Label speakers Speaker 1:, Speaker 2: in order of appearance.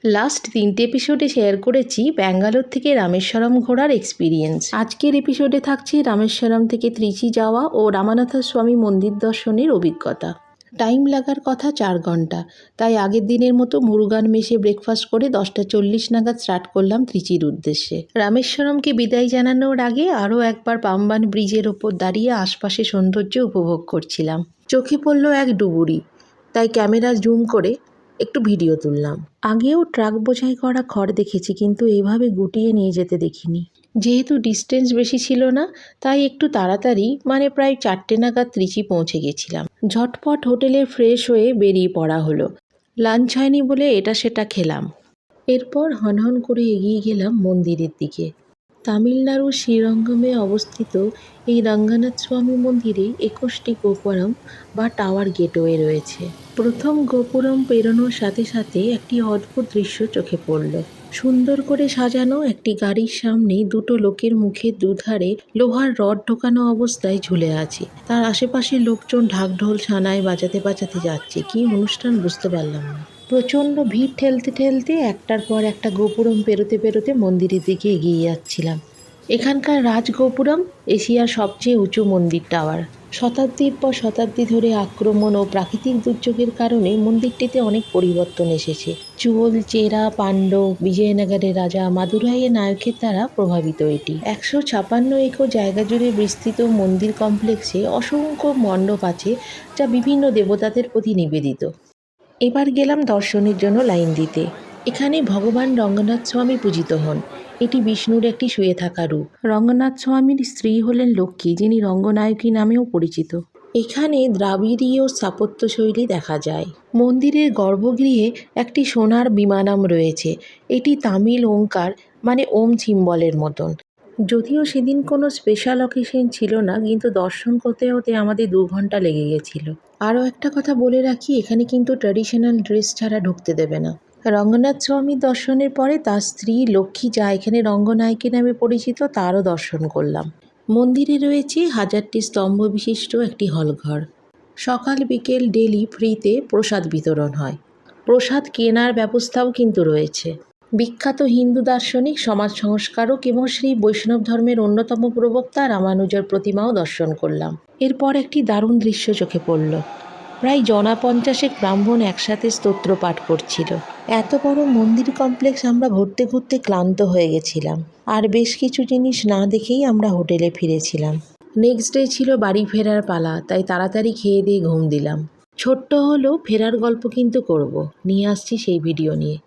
Speaker 1: Last 3টে এপিসোডে share করেছি ব্যাঙ্গালোর থেকে রামেশ্বরম ঘোরার এক্সপিরিয়েন্স। আজকের এপিসোডে থাকছে রামেশ্বরম থেকে ত্রিচি যাওয়া ও রামানাথ স্বামী মন্দির দর্শনের অভিজ্ঞতা। টাইম লাগার কথা 4 ঘন্টা, তাই আগের দিনের মতো মুরুগান মেসে ব্রেকফাস্ট করে 10টা 40 নাগাদ স্টার্ট করলাম ত্রিচির উদ্দেশ্যে। রামেশ্বরমকে বিদায় জানানোর আগে আরও একবার পাম্বান ব্রিজের ওপর দাঁড়িয়ে আশপাশে সৌন্দর্য উপভোগ করছিলাম। চোখে পড়ল এক ডুবুরি, তাই ক্যামেরা জুম করে একটু ভিডিও তুললাম। আগেও ট্রাক বোঝাই করা খড় দেখেছি, কিন্তু এভাবে গুটিয়ে নিয়ে যেতে দেখিনি। যেহেতু ডিস্টেন্স বেশি ছিল না, তাই একটু তাড়াতাড়ি প্রায় 4টে নাগাদ ত্রিচি পৌঁছে গেছিলাম। ঝটপট হোটেলে ফ্রেশ হয়ে বেরিয়ে পড়া হলো। লাঞ্চ হয়নি বলে এটা সেটা খেলাম। এরপর হনহন করে এগিয়ে গেলাম মন্দিরের দিকে। তামিলনাড়ুর শ্রীরঙ্গমে অবস্থিত এই রঙ্গনাথ স্বামী মন্দিরে 21টি গোপুরম বা টাওয়ার গেটওয়ে রয়েছে। প্রথম গোপুরম পেরোনোর সাথে সাথে একটি অদ্ভুত দৃশ্য চোখে পড়ল। সুন্দর করে সাজানো একটি গাড়ির সামনে দুটো লোকের মুখের দুধারে লোহার রড ঢোকানো অবস্থায় ঝুলে আছে। তার আশেপাশে লোকজন ঢাকঢোল সানাই বাজাতে বাজাতে যাচ্ছে। কি অনুষ্ঠান বুঝতে পারলাম না। প্রচণ্ড ভিড় ঠেলতে ঠেলতে একটার পর একটা গোপুরম পেরোতে পেরোতে মন্দিরের দিকে এগিয়ে যাচ্ছিলাম। এখানকার রাজগোপুরম এশিয়ার সবচেয়ে উঁচু মন্দির টাওয়ার। শতাব্দীর পর শতাব্দী ধরে আক্রমণ ও প্রাকৃতিক দুর্যোগের কারণে মন্দিরটিতে অনেক পরিবর্তন এসেছে। চোল, চেরা, পাণ্ডব, বিজয়নগরের রাজা, মাদুরাইয়ের নায়কের দ্বারা প্রভাবিত এটি। 156 একর জায়গা জুড়ে বিস্তৃত মন্দির কমপ্লেক্সে অসংখ্য মণ্ডপ আছে, যা বিভিন্ন দেবতাদের প্রতি নিবেদিত। এবার গেলাম দর্শনের জন্য লাইন দিতে। এখানে ভগবান রঙ্গনাথ স্বামী পূজিত হন। এটি বিষ্ণুর একটি শুয়ে থাকা রূপ। রঙ্গনাথ স্বামীর স্ত্রী হলেন লক্ষ্মী, যিনি রঙ্গনায়কী নামেও পরিচিত। এখানে দ্রাবিড়ীয় স্থাপত্যশৈলী দেখা যায়। মন্দিরের গর্ভগৃহে একটি সোনার বিমানম রয়েছে। এটি তামিল ওঙ্কার ওম সিম্বলের মতন। যদিও সেদিন কোনো স্পেশাল অকেশন ছিল না, কিন্তু দর্শন করতে হতে আমাদের 2 ঘন্টা লেগে গেছিল। আরও একটা কথা বলে রাখি, এখানে কিন্তু ট্র্যাডিশনাল ড্রেস ছাড়া ঢুকতে দেবে না। রঙ্গনাথ স্বামীর দর্শনের পরে তার স্ত্রী লক্ষ্মী, যা এখানে রঙ্গনায়কী নামে পরিচিত, তারও দর্শন করলাম। মন্দিরে রয়েছে 1000টি স্তম্ভ বিশিষ্ট একটি হলঘর। সকাল বিকেল ডেলি ফ্রিতে প্রসাদ বিতরণ হয়। প্রসাদ কেনার ব্যবস্থাও কিন্তু রয়েছে। বিখ্যাত হিন্দু দার্শনিক, সমাজ সংস্কারক এবং শ্রী বৈষ্ণব ধর্মের অন্যতম প্রবক্তা রামানুজের প্রতিমাও দর্শন করলাম। এরপর একটি দারুণ দৃশ্য চোখে পড়ল। প্রায় 50 ব্রাহ্মণ একসাথে স্তোত্র পাঠ করছিল। এত বড় মন্দির কমপ্লেক্স আমরা ঘুরতে ঘুরতে ক্লান্ত হয়ে গেছিলাম, আর বেশ কিছু জিনিস না দেখেই আমরা হোটেলে ফিরেছিলাম। নেক্সট ডে ছিল বাড়ি ফেরার পালা, তাই তাড়াতাড়ি খেয়ে দিয়ে ঘুম দিলাম। ছোট্ট হলেও ফেরার গল্প কিন্তু করব, নিয়ে আসছি সেই ভিডিও নিয়ে।